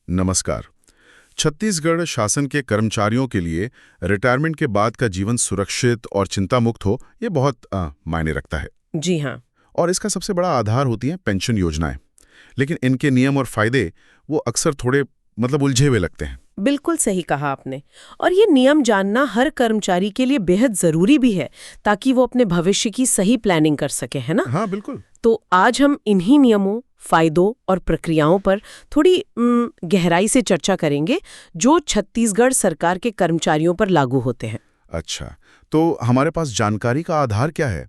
नमस्कार। छत्तीसगढ़ शासन के कर्मचारियों के लिए रिटायरमेंट के बाद का जीवन सुरक्षित और चिंता मुक्त हो, ये बहुत मायने रखता है। जी हाँ। और इसका सबसे बड़ा आधार होती हैं पेंशन योजनाएं। लेकिन इनके नियम और फायदे वो अक्सर थोड़े उलझे हुए लगते हैं। बिल्कुल सही कहा आपने। और ये नियम जानना हर कर्मचारी के लिए बेहद जरूरी भी है, ताकि वो अपने भविष्य की सही प्लानिंग कर सके, है ना? हाँ, बिल्कुल। तो आज हम इन्हीं नियमों, फायदों और प्रक्रियाओं पर थोड़ी गहराई से चर्चा करेंगे, जो छत्तीसगढ़ सरकार के कर्मचारियों पर लागू होते हैं। अच्छा, तो हमारे पास जानकारी का आधार क्या है?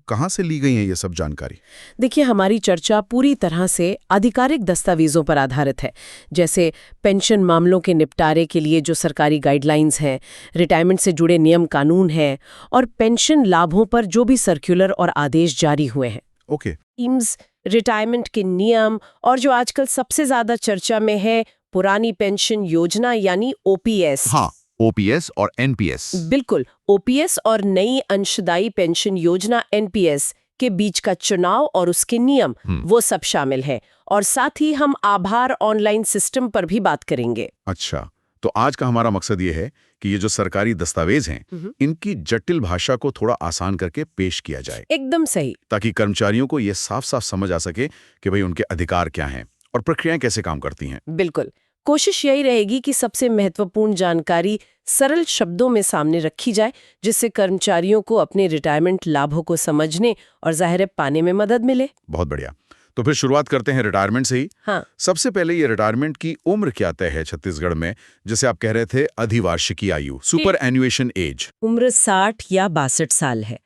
कहाँ से ली गई है ये सब जानकारी? देखिए, हमारी चर्चा पूरी तरह से आधिकारिक दस्तावेजों पर आधारित है, जैसे पेंशन मामलों के निपटारे के लिए जो सरकारी गाइडलाइंस हैं, रिटायरमेंट से जुड़े नियम कानून हैं, और पेंशन लाभों पर जो भी सर्कुलर और आदेश जारी हुए हैं। ओके। स्कीम्स, रिटायरमेंट के नियम, और जो आजकल सबसे ज्यादा चर्चा में है, पुरानी पेंशन योजना यानी ओपीएस। हाँ, ओपीएस और एनपीएस। बिल्कुल, ओपीएस और नई अंशदायी पेंशन योजना एनपीएस के बीच का चुनाव और उसके नियम, वो सब शामिल है। और साथ ही हम आभार ऑनलाइन सिस्टम पर भी बात करेंगे। अच्छा, तो आज का हमारा मकसद ये है कि ये जो सरकारी दस्तावेज हैं, इनकी जटिल भाषा को थोड़ा आसान करके पेश किया जाए। एकदम सही। ताकि कर्मचारियों को ये साफ साफ समझ आ सके कि भाई उनके अधिकार क्या हैं और प्रक्रियाएं कैसे काम करती हैं। बिल्कुल, कोशिश यही रहेगी कि सबसे महत्वपूर्ण जानकारी सरल शब्दों में सामने रखी जाए, जिससे कर्मचारियों को अपने रिटायरमेंट लाभों को समझने और ज़ाहिर है पाने में मदद मिले। बहुत बढ़िया। तो फिर शुरुआत करते हैं रिटायरमेंट से ही। हाँ। सबसे पहले ये रिटायरमेंट की उम्र क्या तय है छत्तीसगढ़ में, जैसे आप कह रहे थे अधिवार्षिकी आयु, सुपर एन्युएशन एज? उम्र 60 या 62 साल है।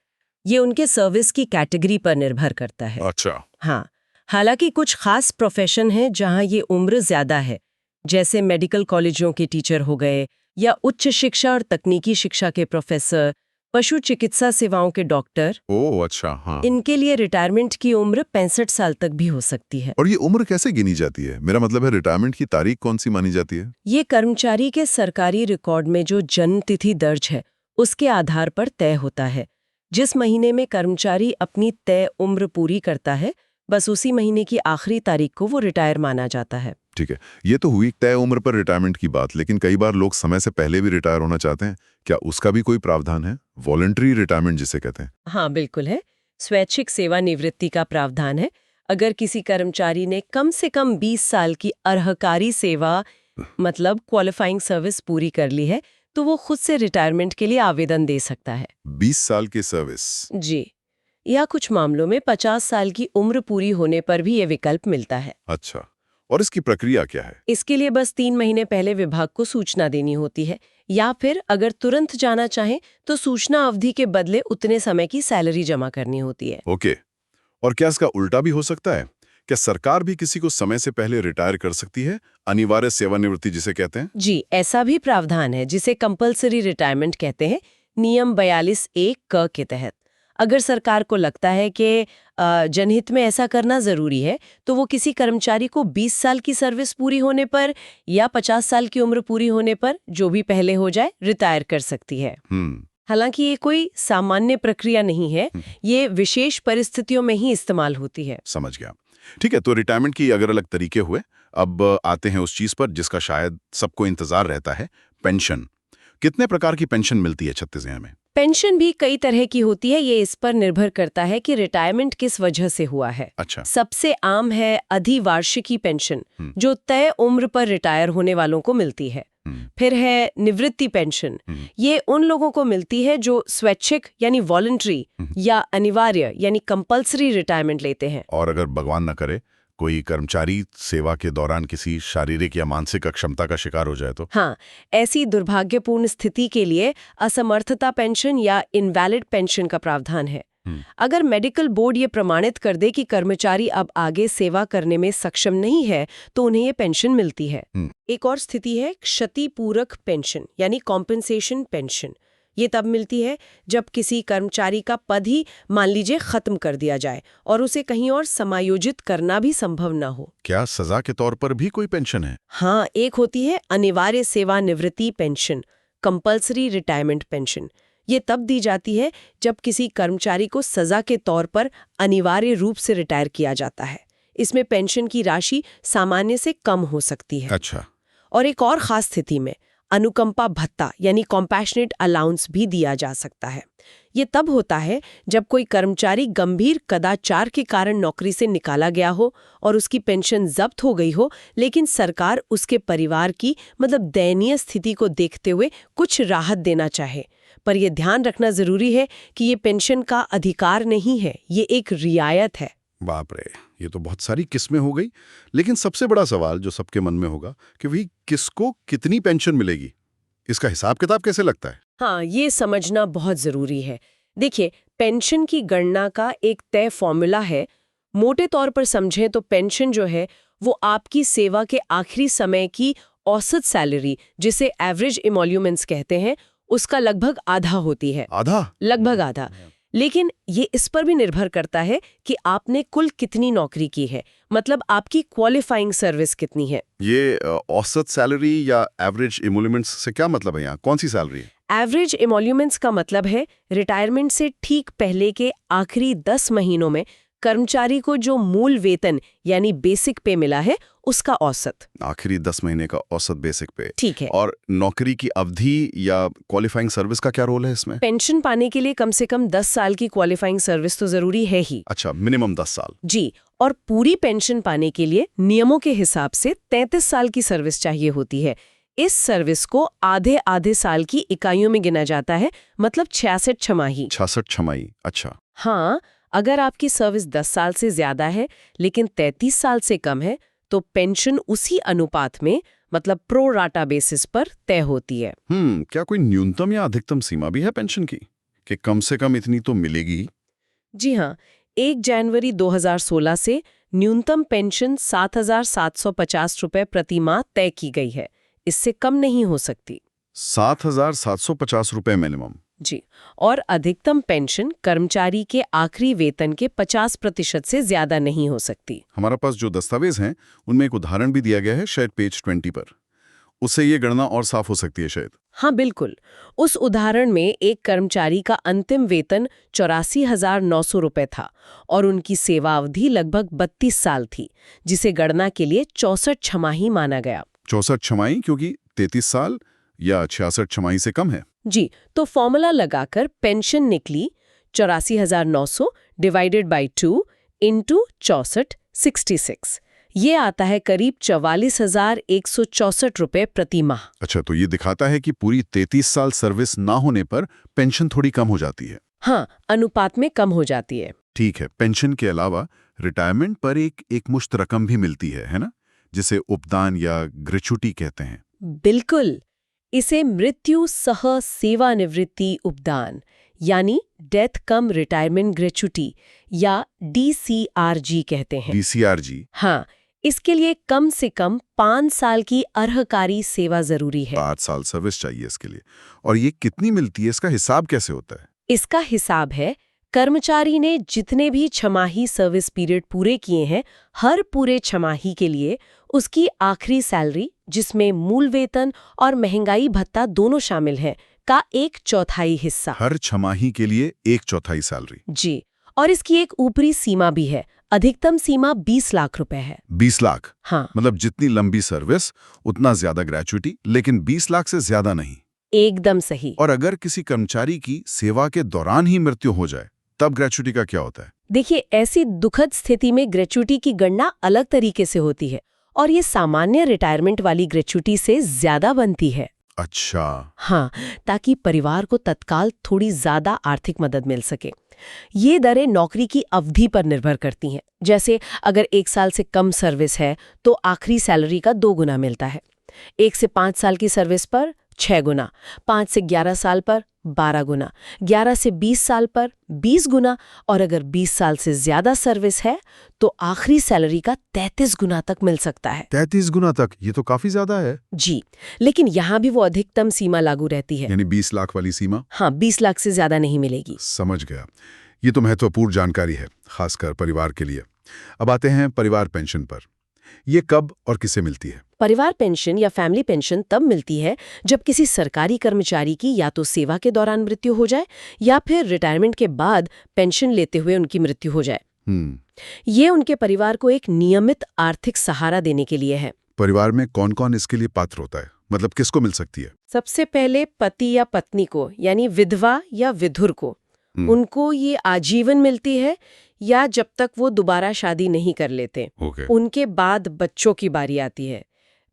ये उनके सर्विस की कैटेगरी पर निर्भर करता है। अच्छा। हाँ, हालांकि कुछ खास प्रोफेशन हैं जहां ये उम्र ज्यादा है, जैसे मेडिकल कॉलेजों के टीचर हो गए, या उच्च शिक्षा और तकनीकी शिक्षा के प्रोफेसर, पशु चिकित्सा सेवाओं के डॉक्टर। ओह अच्छा, हाँ। इनके लिए रिटायरमेंट की उम्र 65 साल तक भी हो सकती है। और ये उम्र कैसे गिनी जाती है? मेरा मतलब है रिटायरमेंट की तारीख कौन सी मानी जाती है? ये कर्मचारी के सरकारी रिकॉर्ड में जो जन्म तिथि दर्ज है, उसके आधार पर तय होता है। जिस महीने में कर्मचारी अपनी तय उम्र पूरी करता है, बस उसी महीने की आखिरी तारीख को वो रिटायर माना जाता है। ठीक है, ये तो हुई तय उम्र पर रिटायरमेंट की बात, लेकिन कई बार लोग समय से पहले भी रिटायर होना चाहते हैं। क्या उसका भी कोई प्रावधान है? वॉलंटरी रिटायरमेंट जिसे कहते हैं। हाँ, बिल्कुल है। स्वैच्छिक सेवानिवृत्ति का प्रावधान है। अगर किसी कर्मचारी ने कम से कम 20 साल की अर्हकारी सेवा मतलब क्वालिफाइंग सर्विस पूरी कर ली है, तो वो खुद से रिटायरमेंट के लिए आवेदन दे सकता है। 20 साल की सर्विस? जी, या कुछ मामलों में 50 साल की उम्र पूरी होने पर भी ये विकल्प मिलता है। अच्छा, और इसकी प्रक्रिया क्या है? इसके लिए बस 3 महीने पहले विभाग को सूचना देनी होती है, या फिर अगर तुरंत जाना चाहें तो सूचना अवधि के बदले उतने समय की सैलरी जमा करनी होती है। ओके, और क्या इसका उल्टा भी हो सकता है? क्या सरकार भी किसी को समय से पहले रिटायर कर सकती है, अनिवार्य सेवानिवृत्ति जिसे कहते हैं? जी, ऐसा भी प्रावधान है, जिसे कंपल्सरी रिटायरमेंट कहते हैं, नियम 42(1) क के तहत। अगर सरकार को लगता है कि जनहित में ऐसा करना जरूरी है, तो वो किसी कर्मचारी को 20 साल की सर्विस पूरी होने पर या 50 साल की उम्र पूरी होने पर, जो भी पहले हो जाए, रिटायर कर सकती है। हालांकि ये कोई सामान्य प्रक्रिया नहीं है, ये विशेष परिस्थितियों में ही इस्तेमाल होती है। समझ गया। ठीक है, तो रिटायरमेंट की अगर अलग तरीके हुए, अब आते हैं उस चीज पर जिसका शायद सबको इंतजार रहता है, पेंशन। कितने प्रकार की पेंशन मिलती है छत्तीसगढ़ में? पेंशन भी कई तरह की होती है, ये इस पर निर्भर करता है कि रिटायरमेंट किस वजह से हुआ है। अच्छा। सबसे आम है अधिवार्षिकी पेंशन, जो तय उम्र पर रिटायर होने वालों को मिलती है। फिर है निवृत्ति पेंशन, ये उन लोगों को मिलती है जो स्वैच्छिक यानी वॉलंटरी या अनिवार्य यानी कंपल्सरी रिटायरमेंट लेते हैं। और अगर भगवान न करे कोई कर्मचारी सेवा के दौरान किसी शारीरिक या मानसिक अक्षमता का शिकार हो जाए तो? हाँ, ऐसी दुर्भाग्यपूर्ण स्थिति के लिए असमर्थता पेंशन या इनवैलिड पेंशन का प्रावधान है। अगर मेडिकल बोर्ड ये प्रमाणित कर दे कि कर्मचारी अब आगे सेवा करने में सक्षम नहीं है, तो उन्हें ये पेंशन मिलती है। एक और स्थिति है क्षतिपूरक पेंशन यानी कॉम्पेंसेशन पेंशन। ये तब मिलती है जब किसी कर्मचारी का पद ही मान लीजिए खत्म कर दिया जाए और उसे कहीं और समायोजित करना भी संभव ना हो। क्या सजा के तौर पर भी कोई पेंशन है? हाँ, एक होती है अनिवार्य सेवानिवृत्ति पेंशन, कंपल्सरी रिटायरमेंट पेंशन। ये तब दी जाती है जब किसी कर्मचारी को सजा के तौर पर अनिवार्य रूप से रिटायर किया जाता है। इसमें पेंशन की राशि सामान्य से कम हो सकती है। अच्छा। और एक और खास स्थिति में अनुकंपा भत्ता यानी कॉम्पैशनेट अलाउंस भी दिया जा सकता है। ये तब होता है जब कोई कर्मचारी गंभीर कदाचार के कारण नौकरी से निकाला गया हो और उसकी पेंशन जब्त हो गई हो, लेकिन सरकार उसके परिवार की दयनीय स्थिति को देखते हुए कुछ राहत देना चाहे। पर यह ध्यान रखना जरूरी है कि ये पेंशन का अधिकार नहीं है, ये एक रियायत है। बाप रे, ये तो बहुत सारी किस्में हो गई। लेकिन सबसे बड़ा सवाल जो सबके मन में होगा कि भाई किसको कितनी पेंशन मिलेगी, इसका हिसाब किताब कैसे लगता है? हाँ, ये समझना बहुत जरूरी है। देखिए, पेंशन की गणना का एक तय फॉर्मूला है। मोटे तौर पर समझें तो पेंशन जो है वो आपकी सेवा के आखिरी समय की औसत सैलरी, जिसे एवरेज इमोल्यूमेंट्स कहते हैं, उसका लगभग आधा होती है। आधा? लगभग आधा। लेकिन ये इस पर भी निर्भर करता है कि आपने कुल कितनी नौकरी की है, मतलब आपकी क्वालिफाइंग सर्विस कितनी है। ये औसत सैलरी या एवरेज इमोल्यूमेंट्स से क्या मतलब है? यहाँ कौन सी सैलरी है? एवरेज इमोल्यूमेंट्स का मतलब है रिटायरमेंट से ठीक पहले के आखिरी 10 महीनों में कर्मचारी को जो मूल वेतन यानी बेसिक पे मिला है, उसका औसत। आखिरी 10 महीने का औसत बेसिक पे। ठीक है। और नौकरी की अवधि या क्वालिफाइंग सर्विस का क्या रोल है इसमें? पेंशन पाने के लिए कम से कम 10 साल की क्वालिफाइंग सर्विस तो जरूरी है ही। अच्छा, मिनिमम 10 साल। जी, और पूरी पेंशन पाने के लिए नियमों के हिसाब से 33 साल की सर्विस चाहिए होती है। इस सर्विस को आधे आधे साल की इकाइयों में गिना जाता है, मतलब 66 छमाही। 66 छमाही, अच्छा। हाँ, अगर आपकी सर्विस 10 साल से ज्यादा है लेकिन 33 साल से कम है, तो पेंशन उसी अनुपात में, मतलब प्रो राटा बेसिस पर तय होती है। क्या कोई न्यूनतम या अधिकतम सीमा भी है पेंशन की, कि कम से कम इतनी तो मिलेगी? जी हाँ, 1 जनवरी 2016 से न्यूनतम पेंशन 7,750 रुपए प्रति माह तय की गई है। इससे कम नहीं हो सकती। 7,750 रुपए मिनिमम? जी, और अधिकतम पेंशन कर्मचारी के आखिरी वेतन के 50% से ज्यादा नहीं हो सकती। हमारे पास जो दस्तावेज हैं उनमें एक उदाहरण भी दिया गया है, शायद पेज 20 पर। उससे ये गणना और साफ हो सकती है शायद। हाँ बिल्कुल। उस उदाहरण में एक कर्मचारी का अंतिम वेतन 84,900 रुपए था और उनकी सेवा अवधि लगभग 32 साल थी, जिसे गणना के लिए 64 छमाही माना गया। 64 छमाही, क्योंकि 33 साल या 66 छमाही से कम है। जी, तो फॉर्मूला लगाकर पेंशन निकली 84,900 डिवाइडेड बाई 2 इंटू 64 66। ये आता है करीब 44,164 रुपए प्रति माह। अच्छा, तो ये दिखाता है कि पूरी 33 साल सर्विस ना होने पर पेंशन थोड़ी कम हो जाती है। हाँ, अनुपात में कम हो जाती है। ठीक है। पेंशन के अलावा रिटायरमेंट पर एक मुश्त रकम भी मिलती है ना, जिसे उपदान या ग्रेच्युटी कहते हैं। बिल्कुल, इसे मृत्यु सह सेवानिवृत्ति उपदान यानी डेथ कम रिटायरमेंट ग्रेच्युटी या DCRG कहते हैं। DCRG? हाँ, इसके लिए कम से कम 5 साल की अर्हकारी सेवा जरूरी है। 5 साल सर्विस चाहिए इसके लिए। और ये कितनी मिलती है, इसका हिसाब कैसे होता है? इसका हिसाब है कर्मचारी ने जितने भी छमाही सर्विस पीरियड पूरे किए हैं, हर पूरे छमाही के लिए उसकी आखिरी सैलरी, जिसमें मूल वेतन और महंगाई भत्ता दोनों शामिल हैं, का 1/4 हिस्सा। हर छमाही के लिए 1/4 सैलरी? जी, और इसकी एक ऊपरी सीमा भी है। अधिकतम सीमा 20 लाख रुपए है। 20 लाख? हाँ, मतलब जितनी लंबी सर्विस उतना ज्यादा ग्रेच्युटी, लेकिन 20 लाख से ज्यादा नहीं। एकदम सही। और अगर किसी कर्मचारी की सेवा के दौरान ही मृत्यु हो जाए, तब ग्रेच्युटी का क्या होता है? देखिए, ऐसी दुखद स्थिति में ग्रेच्युटी की गणना अलग तरीके से होती है और ये सामान्य रिटायरमेंट वाली ग्रेच्युटी से ज्यादा बनती है। अच्छा। हाँ, ताकि परिवार को तत्काल थोड़ी ज्यादा आर्थिक मदद मिल सके। ये दरें नौकरी की अवधि पर निर्भर करती हैं। जैसे अगर 1 साल से कम सर्विस है तो आखिरी सैलरी का 2 गुना मिलता है। 1 से 5 साल की सर्विस पर 6 गुना, 5 से 11 साल पर 12 गुना, 11 से 20 साल पर 20 गुना, और अगर 20 साल से ज्यादा सर्विस है तो आखिरी सैलरी का 33 गुना तक मिल सकता है। 33 गुना तक? ये तो काफी ज्यादा है। जी, लेकिन यहाँ भी वो अधिकतम सीमा लागू रहती है। यानी 20 लाख वाली सीमा? हाँ, 20 लाख से ज्यादा नहीं मिलेगी। समझ गया। ये तो महत्वपूर्ण जानकारी है, खासकर परिवार के लिए। अब आते हैं परिवार पेंशन पर। ये कब और किसे मिलती है? परिवार पेंशन या फैमिली पेंशन तब मिलती है जब किसी सरकारी कर्मचारी की या तो सेवा के दौरान मृत्यु हो जाए या फिर रिटायरमेंट के बाद पेंशन लेते हुए उनकी मृत्यु हो जाए। ये उनके परिवार को एक नियमित आर्थिक सहारा देने के लिए है। परिवार में कौन कौन इसके लिए पात्र होता है, मतलब किसको मिल सकती है? सबसे पहले पति या पत्नी को, यानी विधवा या विधुर को, उनको ये आजीवन मिलती है या जब तक वो दोबारा शादी नहीं कर लेते। ओके। उनके बाद बच्चों की बारी आती है।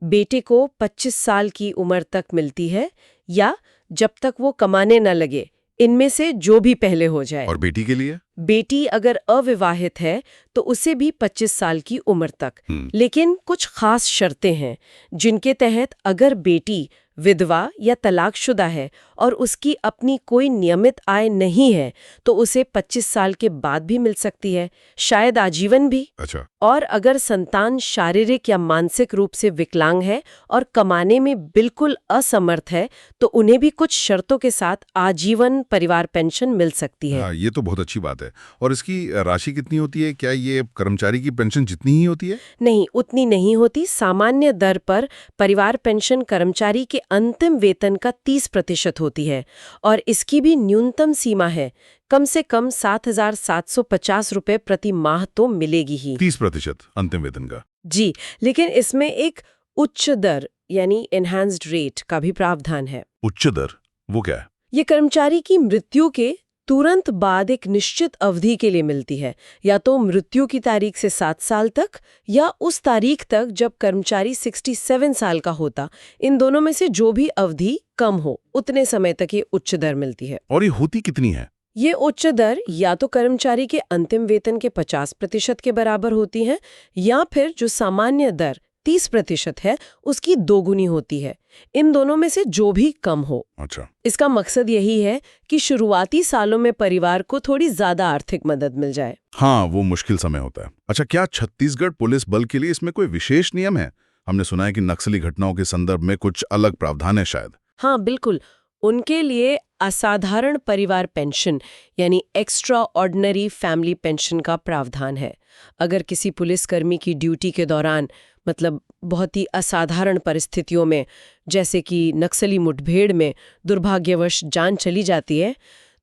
बेटे को 25 साल की उम्र तक मिलती है या जब तक वो कमाने न लगे, इनमें से जो भी पहले हो जाए। और बेटी के लिए? बेटी अगर अविवाहित है तो उसे भी 25 साल की उम्र तक। लेकिन कुछ खास शर्तें हैं जिनके तहत अगर बेटी विधवा या तलाकशुदा है और उसकी अपनी कोई नियमित आय नहीं है तो उसे 25 साल के बाद भी मिल सकती है, शायद आजीवन भी। अच्छा। और अगर संतान शारीरिक या मानसिक रूप से विकलांग है और कमाने में बिल्कुल असमर्थ है तो उन्हें भी कुछ शर्तों के साथ आजीवन परिवार पेंशन मिल सकती है। हाँ, ये तो बहुत अच्छी बात है। और इसकी राशि कितनी होती है? क्या ये कर्मचारी की पेंशन जितनी ही होती है? नहीं, उतनी नहीं होती। सामान्य दर पर परिवार पेंशन कर्मचारी के अंतिम वेतन का 30% होती है और इसकी भी न्यूनतम सीमा है, कम से कम 7,750 रुपए प्रति माह तो मिलेगी ही। 30% अंतिम वेतन का? जी, लेकिन इसमें एक उच्च दर यानी एनहांस्ड रेट का भी प्रावधान है। उच्च दर वो क्या है? ये कर्मचारी की मृत्यु के तुरंत बाद एक निश्चित अवधि के लिए मिलती है, या तो मृत्यु की तारीख से 7 साल तक या उस तारीख तक जब कर्मचारी 67 साल का होता। इन दोनों में से जो भी अवधि कम हो उतने समय तक ये उच्च दर मिलती है। और ये होती कितनी है? ये उच्च दर या तो कर्मचारी के अंतिम वेतन के 50% के बराबर होती है या फिर जो सामान्य दर 30% है उसकी दोगुनी होती है। इन दोनों में से जो भी कम हो। अच्छा। इसका मकसद यही है कि शुरुआती सालों में परिवार को थोड़ी ज्यादा आर्थिक मदद मिल जाए। हाँ, वो मुश्किल समय होता है। अच्छा, क्या छत्तीसगढ़ पुलिस बल के लिए इसमें कोई विशेष नियम है? हमने सुना है कि नक्सली घटनाओं के संदर्भ में कुछ अलग प्रावधान है शायद। हाँ बिल्कुल, उनके लिए असाधारण परिवार पेंशन यानी एक्स्ट्रा ऑर्डिनरी फैमिली पेंशन का प्रावधान है। अगर किसी पुलिसकर्मी की ड्यूटी के दौरान, मतलब बहुत ही असाधारण परिस्थितियों में, जैसे कि नक्सली मुठभेड़ में दुर्भाग्यवश जान चली जाती है,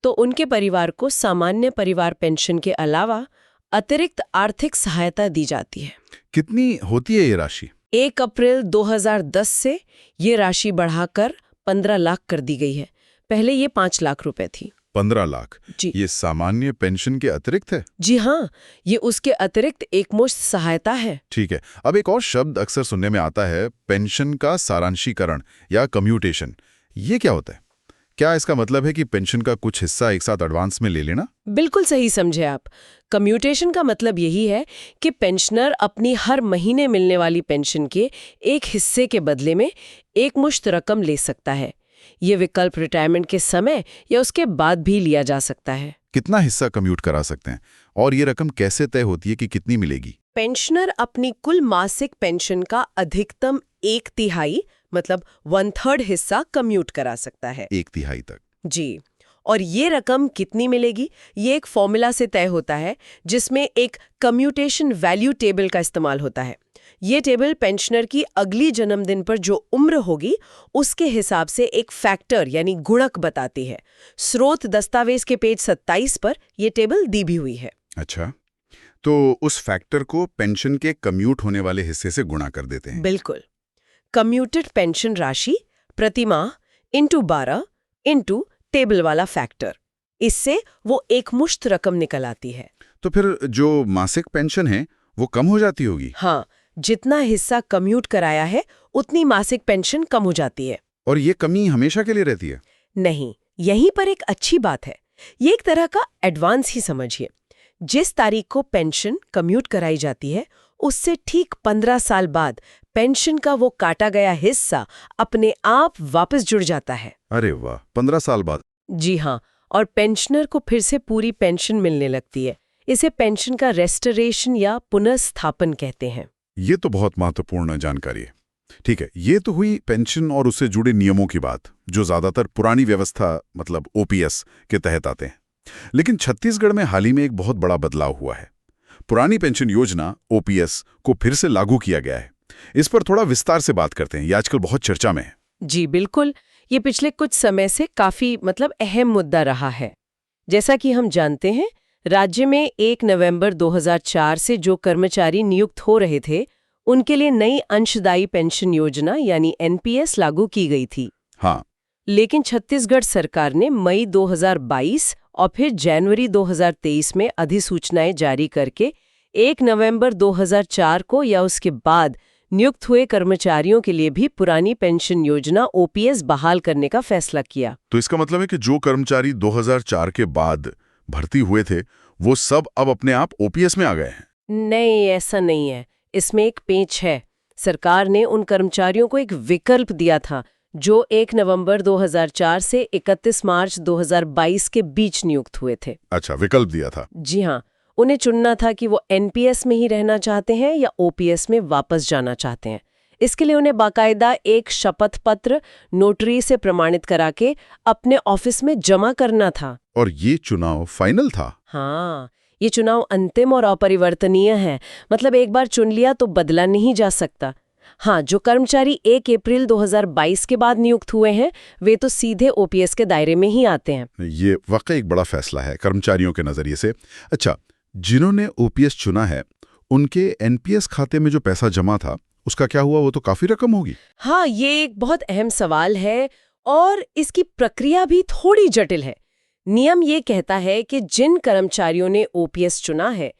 तो उनके परिवार को सामान्य परिवार पेंशन के अलावा अतिरिक्त आर्थिक सहायता दी जाती है। कितनी होती है ये राशि? 1 अप्रैल 2010 से ये राशि बढ़ाकर 15 लाख कर दी गई है। पहले ये 5 लाख रुपए थी। 15 लाख? जी। ये सामान्य पेंशन के अतिरिक्त है? जी हाँ, ये उसके अतिरिक्त एकमुश्त सहायता है। ठीक है। अब एक और शब्द अक्सर सुनने में आता है, पेंशन का सारांशीकरण या कम्यूटेशन। ये क्या होता है? क्या इसका मतलब है कि पेंशन का कुछ हिस्सा एक साथ एडवांस में ले लेना? बिल्कुल सही समझे आप। कम्यूटेशन का मतलब यही है कि पेंशनर अपनी हर महीने मिलने वाली पेंशन के एक हिस्से के बदले में एकमुश्त रकम ले सकता है। ये विकल्प रिटायरमेंट के समय या उसके बाद भी लिया जा सकता है। कितना हिस्सा कम्यूट करा सकते हैं और ये रकम कैसे तय होती है कि कितनी मिलेगी? पेंशनर अपनी कुल मासिक पेंशन का अधिकतम 1/3 मतलब 1/3 हिस्सा कम्यूट करा सकता है। 1/3 तक? जी। और ये रकम कितनी मिलेगी, ये एक फॉर्मूला से तय होता है जिसमें एक कम्यूटेशन वैल्यू टेबल का इस्तेमाल होता है। ये टेबल पेंशनर की अगली जन्मदिन पर जो उम्र होगी उसके हिसाब से एक फैक्टर यानी गुणक बताती है। स्रोत दस्तावेज के पेज 27 पर यह टेबल दी भी हुई है। अच्छा, तो उस फैक्टर को पेंशन के कम्यूट होने वाले हिस्से से गुणा कर देते हैं? बिल्कुल। कम्यूटेड पेंशन राशि प्रति माह इंटू 12 इंटू टेबल वाला फैक्टर, इससे वो एकमुश्त रकम निकल आती है। तो फिर जो मासिक पेंशन है वो कम हो जाती होगी? हाँ, जितना हिस्सा कम्यूट कराया है उतनी मासिक पेंशन कम हो जाती है। और ये कमी हमेशा के लिए रहती है? नहीं, यहीं पर एक अच्छी बात है। ये एक तरह का एडवांस ही समझिए। जिस तारीख को पेंशन कम्यूट कराई जाती है उससे ठीक 15 साल बाद पेंशन का वो काटा गया हिस्सा अपने आप वापस जुड़ जाता है। अरे वाह, 15 साल बाद? जी हाँ, और पेंशनर को फिर से पूरी पेंशन मिलने लगती है। इसे पेंशन का रेस्टोरेशन या पुनर्स्थापन कहते हैं। ये तो बहुत महत्वपूर्ण जानकारी है। ठीक है, ये तो हुई पेंशन और उससे जुड़े नियमों की बात, जो ज्यादातर पुरानी व्यवस्था मतलब ओपीएस के तहत आते हैं। लेकिन छत्तीसगढ़ में हाल ही में एक बहुत बड़ा बदलाव हुआ है। पुरानी पेंशन योजना ओपीएस को फिर से लागू किया गया है। इस पर थोड़ा विस्तार से बात करते हैं, ये आजकल बहुत चर्चा में है। जी बिल्कुल, ये पिछले कुछ समय से काफी अहम मुद्दा रहा है। जैसा कि हम जानते हैं, राज्य में 1 नवंबर 2004 से जो कर्मचारी नियुक्त हो रहे थे उनके लिए नई अंशदायी पेंशन योजना यानी एनपीएस लागू की गई थी। हाँ, लेकिन छत्तीसगढ़ सरकार ने मई 2022 और फिर जनवरी 2023 में अधिसूचनाएं जारी करके 1 नवंबर 2004 को या उसके बाद नियुक्त हुए कर्मचारियों के लिए भी पुरानी पेंशन योजना ओपीएस बहाल करने का फैसला किया। तो इसका मतलब है कि जो कर्मचारी 2004 के बाद भर्ती हुए थे वो सब अब अपने आप ओपीएस में आ गए हैं। नहीं, ऐसा नहीं है। इसमें एक पेंच है। सरकार ने उन कर्मचारियों को एक विकल्प दिया था जो 1 नवंबर 2004 से 31 मार्च 2022 के बीच नियुक्त हुए थे। अच्छा, विकल्प दिया था। जी हाँ, उन्हें चुनना था कि वो एनपीएस में ही रहना चाहते हैं या ओपीएस में वापस जाना चाहते हैं। इसके लिए उन्हें बाकायदा एक शपथ पत्र नोटरी से प्रमाणित करा के अपने ऑफिस में जमा करना था। और ये चुनाव फाइनल था? हाँ, ये चुनाव अंतिम और अपरिवर्तनीय है। मतलब एक बार चुन लिया तो बदला नहीं जा सकता। हाँ, जो कर्मचारी 1 अप्रैल 2022 के बाद नियुक्त हुए हैं वे तो सीधे ओपीएस के दायरे में ही आते हैं। ये वाकई एक बड़ा फैसला है कर्मचारियों के नजरिए से। अच्छा, जिन्होंने ओपीएस चुना है उनके एनपीएस खाते में जो पैसा जमा था उसका क्या हुआ? वो तो काफी रकम होगी। हाँ, ये एक बहुत अहम सवाल है और इसकी प्रक्रिया भी थोड़ी जटिल है। नियम ये कहता है कि जिन कर्मचारियों ने ओपीएस चुना है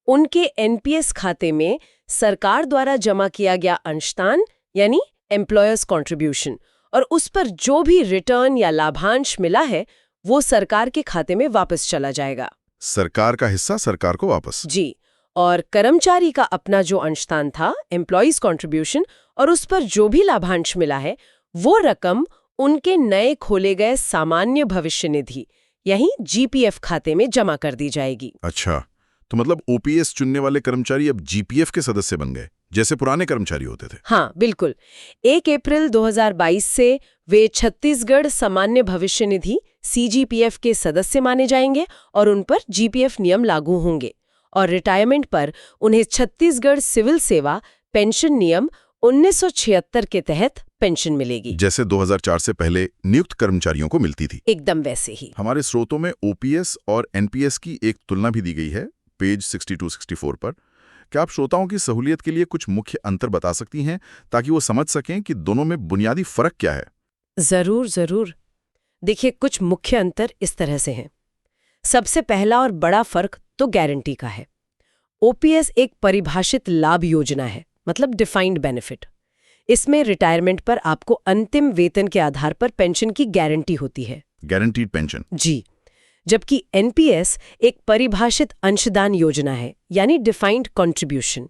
उनके एनपीएस खाते में सरकार द्वारा जमा किया गया अंशदान यानी एम्प्लॉयर्स कॉन्ट्रीब्यूशन और उस पर जो भी रिटर्न या लाभांश मिला है वो सरकार के खाते में वापस चला जाएगा। सरकार का हिस्सा सरकार को वापस? जी, और कर्मचारी का अपना जो अंशदान था एम्प्लॉयज कॉन्ट्रीब्यूशन और उस पर जो भी लाभांश मिला है वो रकम उनके नए खोले गए सामान्य भविष्य निधि यानी जीपीएफ खाते में जमा कर दी जाएगी। अच्छा, तो मतलब ओपीएस चुनने वाले कर्मचारी अब जीपीएफ के सदस्य बन गए जैसे पुराने कर्मचारी होते थे। हाँ, बिल्कुल। 1 अप्रैल 2022 से वे छत्तीसगढ़ सामान्य भविष्य निधि सीजीपीएफ के सदस्य माने जाएंगे और उन पर जीपीएफ नियम लागू होंगे और रिटायरमेंट पर उन्हें छत्तीसगढ़ सिविल सेवा पेंशन नियम 1976 के तहत पेंशन मिलेगी, जैसे 2004 से पहले नियुक्त कर्मचारियों को मिलती थी। एकदम वैसे ही। हमारे स्रोतों में ओपीएस और एनपीएस की एक तुलना भी दी गई है पेज 62-64 पर। क्या आप श्रोताओं की सहूलियत के लिए कुछ मुख्य अंतर बता सकती हैं ताकि वो समझ सकें कि दोनों में बुनियादी फर्क क्या है? जरूर जरूर। देखिए, कुछ मुख्य अंतर इस तरह से हैं। सबसे पहला और बड़ा फर्क तो गारंटी का है। ओपीएस एक परिभाषित लाभ योजना है, मतलब डिफाइंड बेनिफिट। इसमें रिटायरमेंट पर आपको अंतिम वेतन के आधार पर पेंशन की गारंटी होती है, गारंटीड पेंशन। जी, जबकि एनपीएस एक परिभाषित अंशदान योजना है यानी डिफाइंड कंट्रीब्यूशन।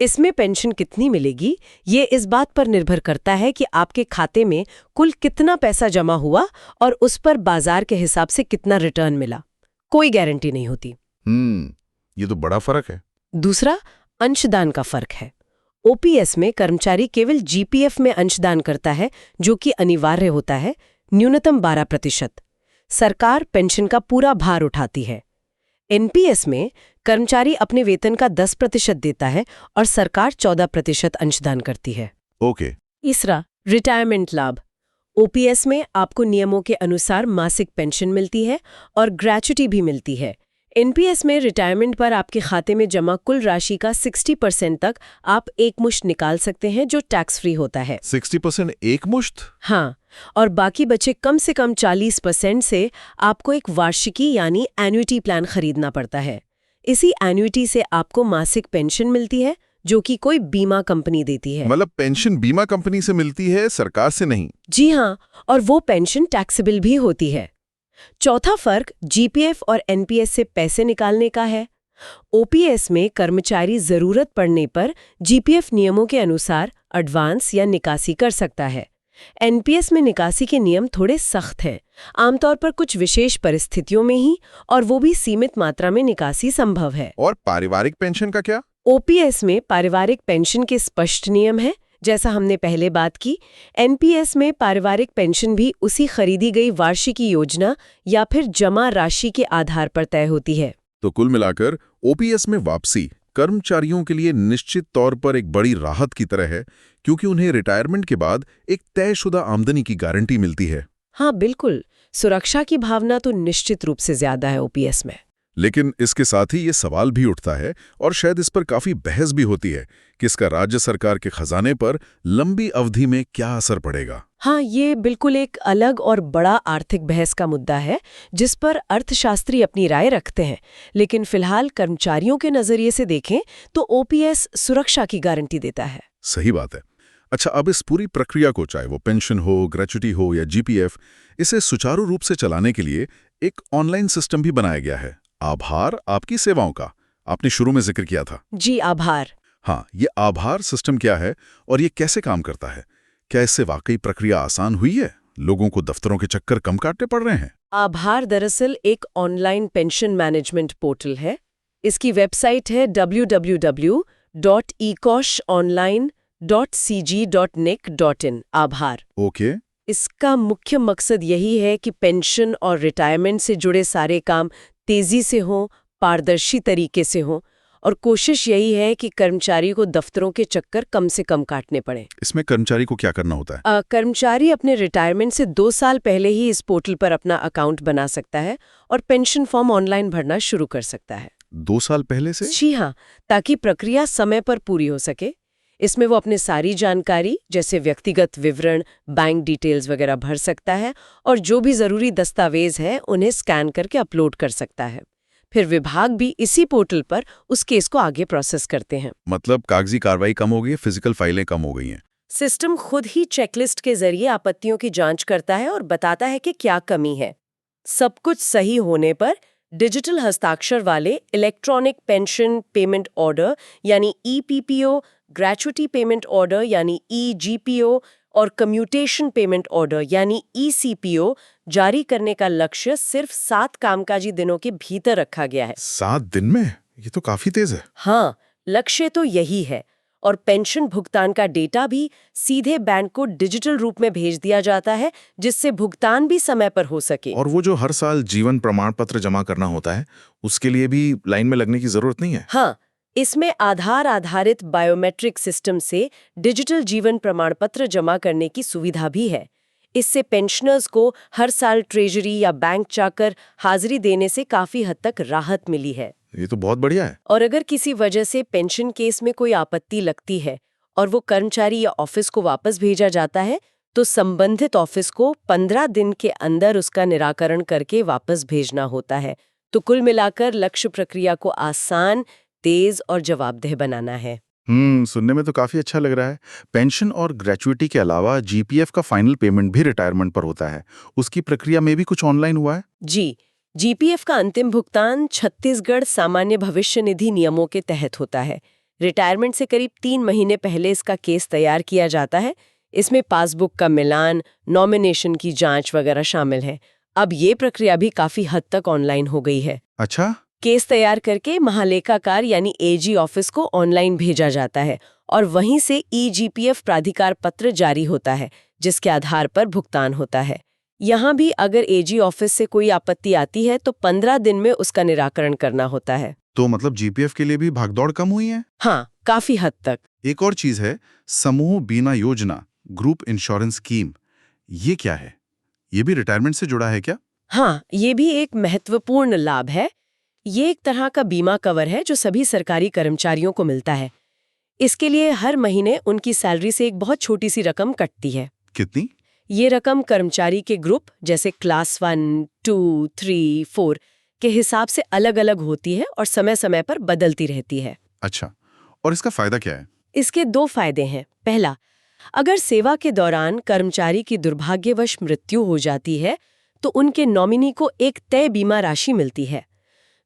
इसमें पेंशन कितनी मिलेगी ये इस बात पर निर्भर करता है कि आपके खाते में कुल कितना पैसा जमा हुआ और उस पर बाजार के हिसाब से कितना रिटर्न मिला। कोई गारंटी नहीं होती। ये तो बड़ा फर्क है। दूसरा, अंशदान का फर्क है। ओपीएस में कर्मचारी केवल जीपीएफ में अंशदान करता है जो कि अनिवार्य होता है, न्यूनतम 12%। सरकार पेंशन का पूरा भार उठाती है। एनपीएस में कर्मचारी अपने वेतन का 10% देता है और सरकार 14% अंशदान करती है। ओके। तीसरा, रिटायरमेंट लाभ। ओपीएस में आपको नियमों के अनुसार मासिक पेंशन मिलती है और ग्रेच्युटी भी मिलती है। एनपीएस में रिटायरमेंट पर आपके खाते में जमा कुल राशि का 60% तक आप एकमुश्त निकाल सकते हैं जो टैक्स फ्री होता है। 60% एकमुश्त? हाँ, और बाकी बचे कम से कम 40% से आपको एक वार्षिकी यानी एन्युटी प्लान खरीदना पड़ता है। इसी एन्युटी से आपको मासिक पेंशन मिलती है जो कि कोई बीमा कंपनी देती है। मतलब पेंशन बीमा कंपनी से मिलती है, सरकार से नहीं? जी हाँ, और वो पेंशन टैक्सेबल भी होती है। चौथा फर्क जीपीएफ और एनपीएस से पैसे निकालने का है। ओपीएस में कर्मचारी जरूरत पड़ने पर जीपीएफ नियमों के अनुसार एडवांस या निकासी कर सकता है। एनपीएस में निकासी के नियम थोड़े सख्त हैं, आमतौर पर कुछ विशेष परिस्थितियों में ही, और वो भी सीमित मात्रा में निकासी संभव है। और पारिवारिक पेंशन का क्या? ओपीएस में पारिवारिक पेंशन के स्पष्ट नियम हैं, जैसा हमने पहले बात की। एनपीएस में पारिवारिक पेंशन भी उसी खरीदी गई वार्षिकी योजना या फिर जमा राशि के आधार पर तय होती है। तो कुल मिलाकर ओपीएस में वापसी कर्मचारियों के लिए निश्चित तौर पर एक बड़ी राहत की तरह है, क्योंकि उन्हें रिटायरमेंट के बाद एक तयशुदा आमदनी की गारंटी मिलती है। हाँ बिल्कुल, सुरक्षा की भावना तो निश्चित रूप से ज्यादा है ओपीएस में। लेकिन इसके साथ ही ये सवाल भी उठता है और शायद इस पर काफी बहस भी होती है कि इसका राज्य सरकार के खजाने पर लंबी अवधि में क्या असर पड़ेगा। हाँ, ये बिल्कुल एक अलग और बड़ा आर्थिक बहस का मुद्दा है जिस पर अर्थशास्त्री अपनी राय रखते हैं। लेकिन फिलहाल कर्मचारियों के नजरिए से देखें तो ओपीएस सुरक्षा की गारंटी देता है। सही बात है। अच्छा, अब इस पूरी प्रक्रिया को, चाहे वो पेंशन हो, ग्रेच्युटी हो या जीपीएफ, इसे सुचारू रूप से चलाने के लिए एक ऑनलाइन सिस्टम भी बनाया गया है, आभार आपकी सेवाओं का। आपने शुरू में जिक्र किया था। जी, आभार। हाँ, ये आभार सिस्टम क्या है और ये कैसे काम करता है? क्या इससे वाकई प्रक्रिया आसान हुई है? लोगों को दफ्तरों के चक्कर कम काटने पड़ रहे हैं? आभार दरअसल एक ऑनलाइन पेंशन मैनेजमेंट पोर्टल है। इसकी वेबसाइट है www.ecoshonline.cg.nic.in। आभार। ओके। इसका मुख्य मकसद यही है कि पेंशन और रिटायरमेंट से जुड़े सारे काम तेजी से हों, पारदर्शी तरीके से हों, और कोशिश यही है कि कर्मचारी को दफ्तरों के चक्कर कम से कम काटने पड़े। इसमें कर्मचारी को क्या करना होता है? कर्मचारी अपने रिटायरमेंट से 2 साल पहले ही इस पोर्टल पर अपना अकाउंट बना सकता है और पेंशन फॉर्म ऑनलाइन भरना शुरू कर सकता है। 2 साल पहले से? जी हाँ, ताकि प्रक्रिया समय पर पूरी हो सके। इसमें वो अपने सारी जानकारी जैसे व्यक्तिगत विवरण, बैंक डिटेल्स वगैरह भर सकता है और जो भी जरूरी दस्तावेज है उन्हें स्कैन करके अपलोड कर सकता है। फिर विभाग भी इसी पोर्टल पर उस केस को आगे प्रोसेस करते हैं। मतलब कागजी कार्रवाई कम हो गई है, फिजिकल फाइलें कम हो गई हैं। सिस्टम खुद ही चेकलिस्ट के जरिए आपत्तियों की जांच करता है और बताता है कि क्या कमी है। सब कुछ सही होने पर डिजिटल हस्ताक्षर वाले इलेक्ट्रॉनिक पेंशन पेमेंट ऑर्डर यानी ईपीपीओ, ग्रेच्युटी पेमेंट ऑर्डर यानी ईजीपीओ और कम्यूटेशन पेमेंट ऑर्डर यानी ईसीपीओ जारी करने का लक्ष्य सिर्फ 7 कामकाजी दिनों के भीतर रखा गया है। 7 दिन में? ये तो काफी तेज है। हाँ, लक्ष्य तो यही है। और पेंशन भुगतान का डेटा भी सीधे बैंक को डिजिटल रूप में भेज दिया जाता है, जिससे भुगतान भी समय पर हो सके। और वो जो हर साल जीवन प्रमाण पत्र जमा करना होता है, उसके लिए भी लाइन में लगने की जरूरत नहीं है। हाँ, इसमें आधार आधारित बायोमेट्रिक सिस्टम से डिजिटल जीवन प्रमाण पत्र जमा करने की सुविधा भी है। इससे पेंशनर्स को हर साल ट्रेजरी या बैंक जाकर हाजिरी देने से काफी हद तक राहत मिली है। ये तो बहुत बढ़िया है। और अगर किसी वजह से पेंशन केस में कोई आपत्ति लगती है और वो कर्मचारी या ऑफिस को वापस भेजा जाता है, तो संबंधित ऑफिस को 15 दिन के अंदर उसका निराकरण करके वापस भेजना होता है। तो कुल मिलाकर लक्ष्य प्रक्रिया को आसान, तेज और जवाबदेह बनाना है। सुनने में तो काफी अच्छा लग रहा है। पेंशन और ग्रेच्युटी के अलावा जीपीएफ का फाइनल पेमेंट भी रिटायरमेंट पर होता है। उसकी प्रक्रिया में भी कुछ ऑनलाइन हुआ है? जी, जीपीएफ का अंतिम भुगतान छत्तीसगढ़ सामान्य भविष्य निधि नियमों के तहत होता है। रिटायरमेंट से करीब 3 महीने पहले इसका केस तैयार किया जाता है। इसमें पासबुक का मिलान, नॉमिनेशन की जांच वगैरह शामिल है। अब ये प्रक्रिया भी काफी हद तक ऑनलाइन हो गई है। अच्छा। केस तैयार करके महालेखाकार यानी एजी ऑफिस को ऑनलाइन भेजा जाता है और वहीं से ईजीपीएफ प्राधिकार पत्र जारी होता है, जिसके आधार पर भुगतान होता है। यहाँ भी अगर एजी ऑफिस से कोई आपत्ति आती है तो 15 दिन में उसका निराकरण करना होता है। तो मतलब जीपीएफ के लिए भी भागदौड़ कम हुई है? हाँ, काफी हद तक। एक और चीज है, समूह बीमा योजना, ग्रुप इंश्योरेंस स्कीम। ये क्या है? ये भी रिटायरमेंट से जुड़ा है क्या? हाँ, ये भी एक महत्वपूर्ण लाभ है। ये एक तरह का बीमा कवर है जो सभी सरकारी कर्मचारियों को मिलता है। इसके लिए हर महीने उनकी सैलरी से एक बहुत छोटी सी रकम कटती है। कितनी? ये रकम कर्मचारी के ग्रुप जैसे क्लास 1, 2, 3, 4 के हिसाब से अलग अलग होती है और समय समय पर बदलती रहती है। अच्छा, और इसका फायदा क्या है? इसके 2 फायदे हैं। पहला, अगर सेवा के दौरान कर्मचारी की दुर्भाग्यवश मृत्यु हो जाती है तो उनके नॉमिनी को एक तय बीमा राशि मिलती है।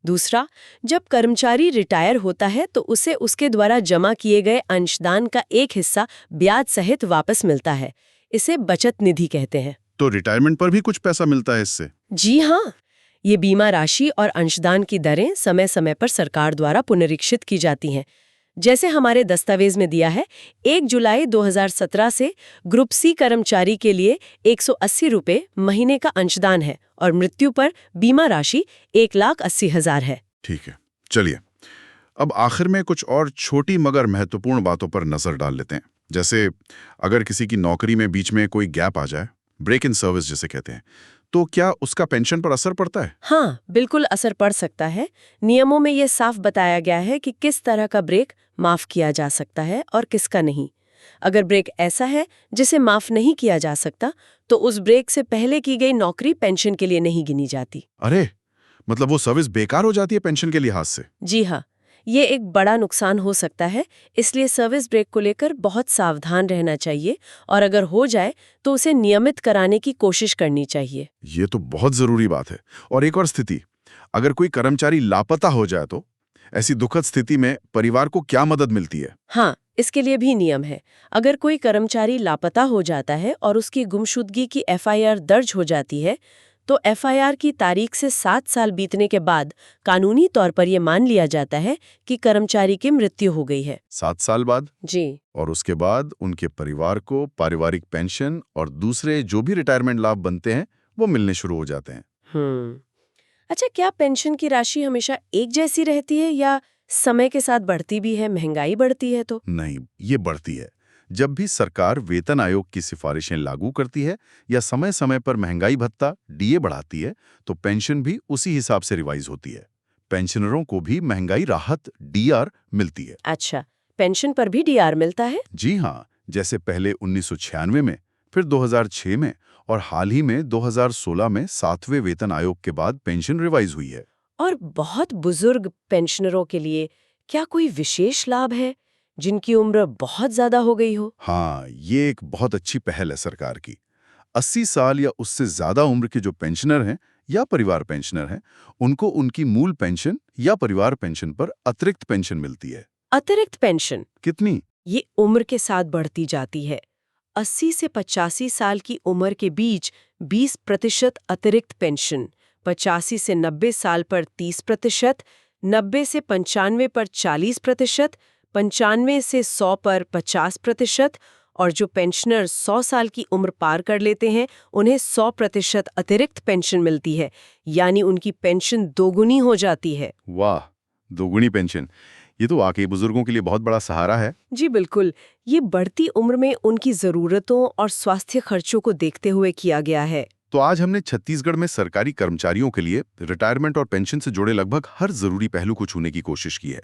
दूसरा, जब कर्मचारी रिटायर होता है तो उसे उसके द्वारा जमा किए गए अंशदान का एक हिस्सा ब्याज सहित वापस मिलता है। इसे बचत निधि कहते हैं। तो रिटायरमेंट पर भी कुछ पैसा मिलता है इससे? जी हाँ, ये बीमा राशि और अंशदान की दरें समय समय पर सरकार द्वारा पुनरीक्षित की जाती हैं। जैसे हमारे दस्तावेज में दिया है, 1 जुलाई 2017 से ग्रुप सी कर्मचारी के लिए 180 रुपये महीने का अंशदान है और मृत्यु पर बीमा राशि 1,80,000 है। ठीक है, चलिए अब आखिर में कुछ और छोटी मगर महत्वपूर्ण बातों पर नजर डाल लेते हैं। जैसे अगर किसी की नौकरी में बीच में कोई गैप आ जाए, ब्रेक इन सर्विस जिसे कहते हैं, तो क्या उसका पेंशन पर असर पड़ता है? हाँ, बिल्कुल असर पड़ सकता है। नियमों में ये साफ बताया गया है कि किस तरह का ब्रेक माफ किया जा सकता है और किसका नहीं। अगर ब्रेक ऐसा है जिसे माफ नहीं किया जा सकता, तो उस ब्रेक से पहले की गई नौकरी पेंशन के लिए नहीं गिनी जाती। अरे, मतलब वो सर्विस बेकार हो जाती है पेंशन के लिहाज से? जी हाँ, ये एक बड़ा नुकसान हो सकता है, इसलिए सर्विस ब्रेक को लेकर बहुत सावधान रहना चाहिए और अगर हो जाए तो उसे नियमित कराने की कोशिश करनी चाहिए। ये तो बहुत जरूरी बात है। और एक और स्थिति, अगर कोई कर्मचारी लापता हो जाए तो ऐसी दुखद स्थिति में परिवार को क्या मदद मिलती है? हाँ, इसके लिए भी नियम है। अगर कोई कर्मचारी लापता हो जाता है और उसकी गुमशुदगी की एफआईआर दर्ज हो जाती है, तो एफआईआर की तारीख से 7 साल बीतने के बाद कानूनी तौर पर यह मान लिया जाता है कि कर्मचारी की मृत्यु हो गई है। 7 साल बाद? जी। और उसके बाद उनके परिवार को पारिवारिक पेंशन और दूसरे जो भी रिटायरमेंट लाभ बनते हैं वो मिलने शुरू हो जाते हैं। अच्छा, क्या पेंशन की राशि हमेशा एक जैसी रहती है या समय के साथ बढ़ती भी है, महंगाई बढ़ती है तो? नहीं, ये बढ़ती है। जब भी सरकार वेतन आयोग की सिफारिशें लागू करती है या समय समय पर महंगाई भत्ता डीए बढ़ाती है, तो पेंशन भी उसी हिसाब से रिवाइज होती है। पेंशनरों को भी महंगाई राहत डीआर मिलती है। अच्छा, पेंशन पर भी डीआर मिलता है? जी हाँ, जैसे पहले 1996 में, फिर 2006 में और हाल ही में 2016 में 7वें वेतन आयोग के बाद पेंशन रिवाइज हुई है। और बहुत बुजुर्ग पेंशनरों के लिए क्या कोई विशेष लाभ है जिनकी उम्र बहुत ज्यादा हो गई हो? हाँ, ये एक बहुत अच्छी पहल है सरकार की। 80 साल या उससे ज्यादा उम्र के जो पेंशनर हैं या परिवार पेंशनर हैं, उनको उनकी मूल पेंशन या परिवार पेंशन पर अतिरिक्त पेंशन मिलती है। अतिरिक्त पेंशन? कितनी? ये उम्र के साथ बढ़ती जाती है। 80 से 85 साल की उम्र के बीच 20% अतिरिक्त पेंशन, 85 से 90 साल पर 30%, 90 से 95 पर 40%, 95 से 100 पर 50% और जो पेंशनर 100 साल की उम्र पार कर लेते हैं उन्हें 100% अतिरिक्त पेंशन मिलती है, यानी उनकी पेंशन दोगुनी हो जाती है। वाह, दोगुनी पेंशन! ये तो वाकई बुजुर्गों के लिए बहुत बड़ा सहारा है। जी बिल्कुल, ये बढ़ती उम्र में उनकी ज़रूरतों और स्वास्थ्य खर्चों को देखते हुए किया गया है। तो आज हमने छत्तीसगढ़ में सरकारी कर्मचारियों के लिए रिटायरमेंट और पेंशन से जुड़े लगभग हर जरूरी पहलू को छूने की कोशिश की है।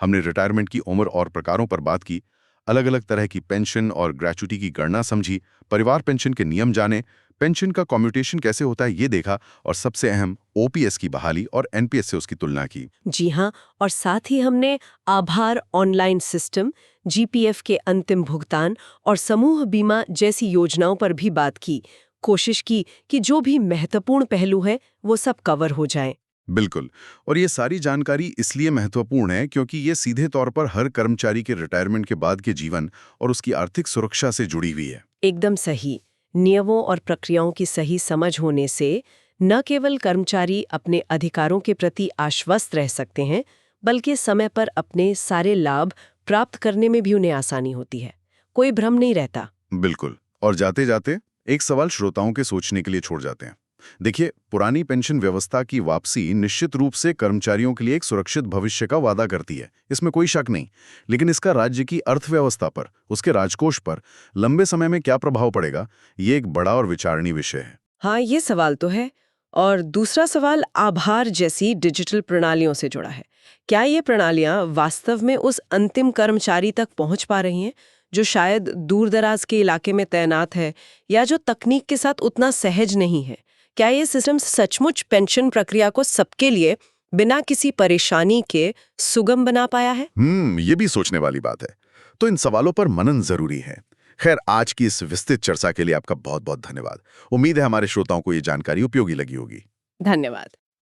हमने रिटायरमेंट की उम्र और प्रकारों पर बात की, अलग अलग तरह की पेंशन और ग्रेच्युटी की गणना समझी, परिवार पेंशन के नियम जाने, पेंशन का कम्यूटेशन कैसे होता है ये देखा और सबसे अहम ओपीएस की बहाली और एनपीएस से उसकी तुलना की। जी हाँ, और साथ ही हमने आभार ऑनलाइन सिस्टम, जीपीएफ के अंतिम भुगतान और समूह बीमा जैसी योजनाओं पर भी बात की। कोशिश की कि जो भी महत्वपूर्ण पहलू हैं वो सब कवर हो जाएं। बिल्कुल, और ये सारी जानकारी इसलिए महत्वपूर्ण है क्योंकि ये सीधे तौर पर हर कर्मचारी के रिटायरमेंट के बाद के जीवन और उसकी आर्थिक सुरक्षा से जुड़ी हुई है। एकदम सही। नियमों और प्रक्रियाओं की सही समझ होने से न केवल कर्मचारी अपने अधिकारों के प्रति आश्वस्त रह सकते हैं, बल्कि समय पर अपने सारे लाभ प्राप्त करने में भी उन्हें आसानी होती है। कोई भ्रम नहीं रहता। बिल्कुल, और जाते जाते एक सवाल श्रोताओं के सोचने के लिए छोड़ जाते हैं। देखिए, पुरानी पेंशन व्यवस्था की वापसी निश्चित रूप से कर्मचारियों के लिए एक सुरक्षित भविष्य का वादा करती है, इसमें कोई शक नहीं। लेकिन इसका राज्य की अर्थव्यवस्था पर, उसके राजकोष पर लंबे समय में क्या प्रभाव पड़ेगा, ये एक बड़ा और विचारणीय विषय है। हाँ, ये सवाल तो है। और दूसरा सवाल आभार जैसी डिजिटल प्रणालियों से जुड़ा है। क्या ये प्रणालियां वास्तव में उस अंतिम कर्मचारी तक पहुंच पा रही हैं जो शायद दूर-दराज के इलाके में तैनात है या जो तकनीक के साथ उतना सहज नहीं है? क्या ये सिस्टम सचमुच पेंशन प्रक्रिया को सबके लिए बिना किसी परेशानी के सुगम बना पाया है? ये भी सोचने वाली बात है। तो इन सवालों पर मनन जरूरी है। खैर, आज की इस विस्तृत चर्चा के लिए आपका बहुत बहुत धन्यवाद। उम्मीद है हमारे श्रोताओं को ये जानकारी उपयोगी लगी होगी। धन्यवाद।